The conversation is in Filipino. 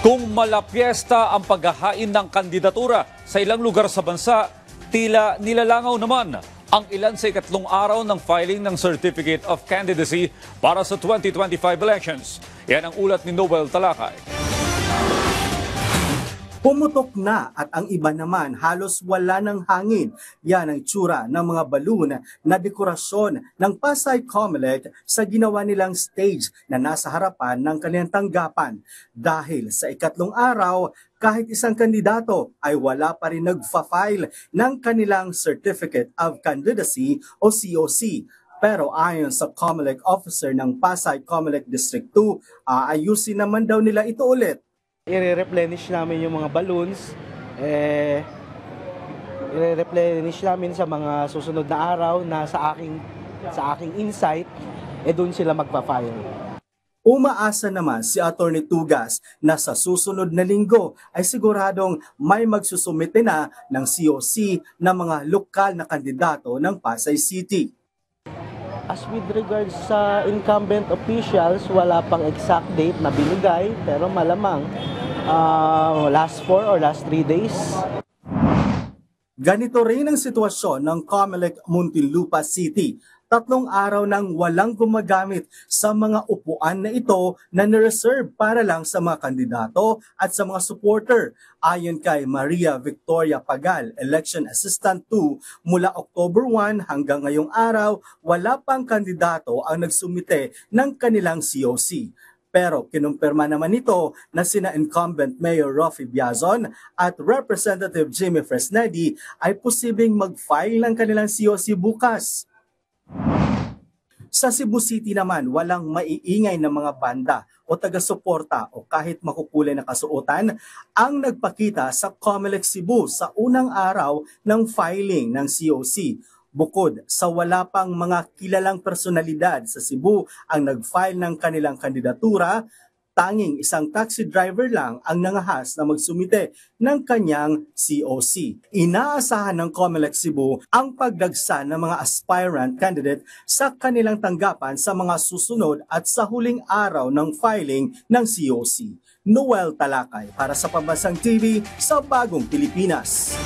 Kung malapiesta ang paghahain ng kandidatura sa ilang lugar sa bansa, tila nilalangaw naman ang ilan sa ikatlong araw ng filing ng Certificate of Candidacy para sa 2025 elections. Yan ang ulat ni Noel Talakay. Pumutok na at ang iba naman halos wala ng hangin. Yan ang tsura ng mga balloon na dekorasyon ng Pasay Comelec sa ginawa nilang stage na nasa harapan ng kanilang tanggapan. Dahil sa ikatlong araw, kahit isang kandidato ay wala pa rin nagfa-file ng kanilang Certificate of Candidacy o COC. Pero ayon sa Comelec officer ng Pasay Comelec District 2, aayusin naman daw nila ito ulit. I-replenish namin yung mga balloons, i-replenish namin sa mga susunod na araw na sa aking insight, doon sila magpa-file. Umaasa naman si Atty. Tugas na sa susunod na linggo ay siguradong may magsusumite na ng COC ng mga lokal na kandidato ng Pasay City. As with regards sa incumbent officials, wala pang exact date na binigay, pero malamang last 4 or last 3 days. Ganito rin ang sitwasyon ng Comelec Muntinlupa City. 3 araw nang walang gumagamit sa mga upuan na ito na nireserve para lang sa mga kandidato at sa mga supporter. Ayon kay Maria Victoria Pagal, Election Assistant 2, mula October 1 hanggang ngayong araw, wala pang kandidato ang nagsumite ng kanilang COC. Pero kinumpirma naman ito na sina incumbent Mayor Rafi Biazon at Representative Jimmy Fresnedi ay posibleng mag-file ng kanilang COC bukas. Sa Cebu City naman, walang maiingay na mga banda o taga-suporta o kahit makukulay na kasuotan ang nagpakita sa Comelec Cebu sa unang araw ng filing ng COC. Bukod sa wala pang mga kilalang personalidad sa Cebu ang nag-file ng kanilang kandidatura, tanging isang taxi driver lang ang nangahas na magsumite ng kanyang COC. Inaasahan ng Comelec Cebu ang pagdagsa ng mga aspirant candidate sa kanilang tanggapan sa mga susunod at sa huling araw ng filing ng COC. Noel Talakay para sa Pambansang TV sa Bagong Pilipinas.